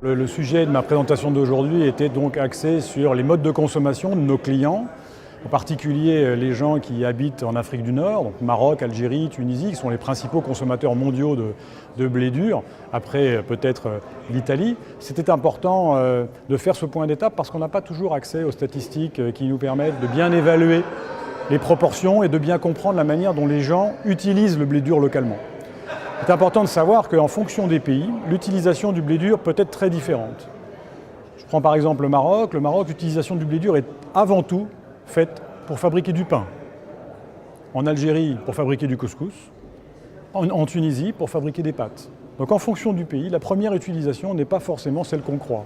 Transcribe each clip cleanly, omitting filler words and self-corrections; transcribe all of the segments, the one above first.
Le sujet de ma présentation d'aujourd'hui était donc axé sur les modes de consommation de nos clients, en particulier les gens qui habitent en Afrique du Nord, donc Maroc, Algérie, Tunisie, qui sont les principaux consommateurs mondiaux de blé dur, après peut-être l'Italie. C'était important de faire ce point d'étape parce qu'on n'a pas toujours accès aux statistiques qui nous permettent de bien évaluer les proportions et de bien comprendre la manière dont les gens utilisent le blé dur localement. C'est important de savoir qu'en fonction des pays, l'utilisation du blé dur peut être très différente. Je prends par exemple le Maroc. Le Maroc, l'utilisation du blé dur est avant tout faite pour fabriquer du pain. En Algérie, pour fabriquer du couscous. En Tunisie, pour fabriquer des pâtes. Donc en fonction du pays, la première utilisation n'est pas forcément celle qu'on croit.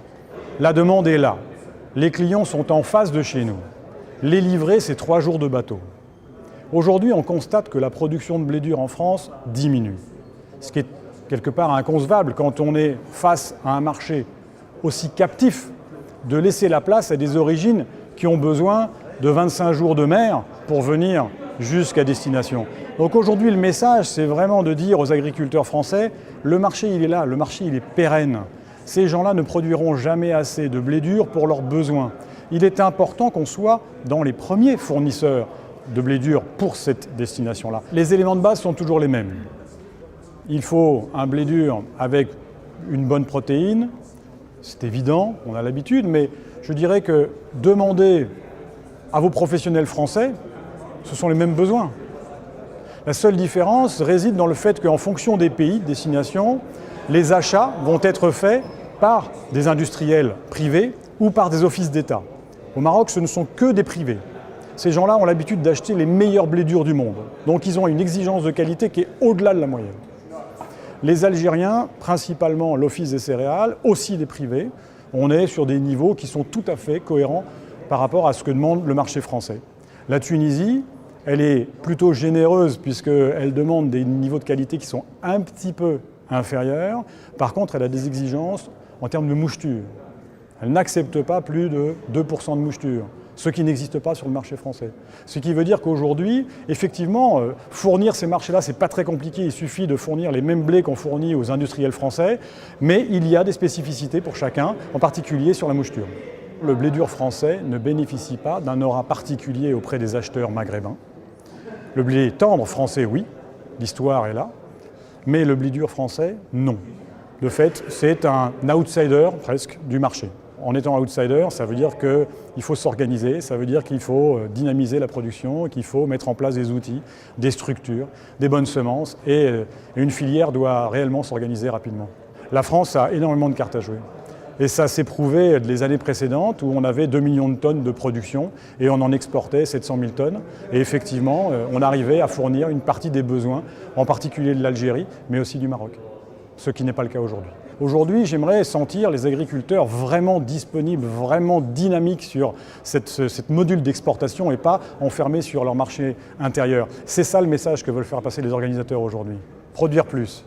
La demande est là. Les clients sont en face de chez nous. Les livrer, c'est 3 jours de bateau. Aujourd'hui, on constate que la production de blé dur en France diminue. Ce qui est quelque part inconcevable quand on est face à un marché aussi captif, de laisser la place à des origines qui ont besoin de 25 jours de mer pour venir jusqu'à destination. Donc aujourd'hui, le message, c'est vraiment de dire aux agriculteurs français, le marché il est là, le marché il est pérenne. Ces gens-là ne produiront jamais assez de blé dur pour leurs besoins. Il est important qu'on soit dans les premiers fournisseurs de blé dur pour cette destination-là. Les éléments de base sont toujours les mêmes. Il faut un blé dur avec une bonne protéine, c'est évident, on a l'habitude, mais je dirais que demander à vos professionnels français, ce sont les mêmes besoins. La seule différence réside dans le fait qu'en fonction des pays de destination, les achats vont être faits par des industriels privés ou par des offices d'État. Au Maroc, ce ne sont que des privés. Ces gens-là ont l'habitude d'acheter les meilleurs blés durs du monde. Donc ils ont une exigence de qualité qui est au-delà de la moyenne. Les Algériens, principalement l'Office des céréales, aussi des privés, on est sur des niveaux qui sont tout à fait cohérents par rapport à ce que demande le marché français. La Tunisie, elle est plutôt généreuse puisqu'elle demande des niveaux de qualité qui sont un petit peu inférieurs. Par contre, elle a des exigences en termes de moucheture. Elle n'accepte pas plus de 2% de moucheture, ce qui n'existe pas sur le marché français. Ce qui veut dire qu'aujourd'hui, effectivement, fournir ces marchés-là, c'est pas très compliqué. Il suffit de fournir les mêmes blés qu'on fournit aux industriels français, mais il y a des spécificités pour chacun, en particulier sur la moucheture. Le blé dur français ne bénéficie pas d'un aura particulier auprès des acheteurs maghrébins. Le blé tendre français, oui, l'histoire est là, mais le blé dur français, non. De fait, c'est un outsider presque du marché. En étant outsider, ça veut dire qu'il faut s'organiser, ça veut dire qu'il faut dynamiser la production, qu'il faut mettre en place des outils, des structures, des bonnes semences, et une filière doit réellement s'organiser rapidement. La France a énormément de cartes à jouer. Et ça s'est prouvé les années précédentes où on avait 2 millions de tonnes de production et on en exportait 700 000 tonnes. Et effectivement, on arrivait à fournir une partie des besoins, en particulier de l'Algérie, mais aussi du Maroc. Ce qui n'est pas le cas aujourd'hui. Aujourd'hui, j'aimerais sentir les agriculteurs vraiment disponibles, vraiment dynamiques sur cette module d'exportation et pas enfermés sur leur marché intérieur. C'est ça le message que veulent faire passer les organisateurs aujourd'hui. Produire plus.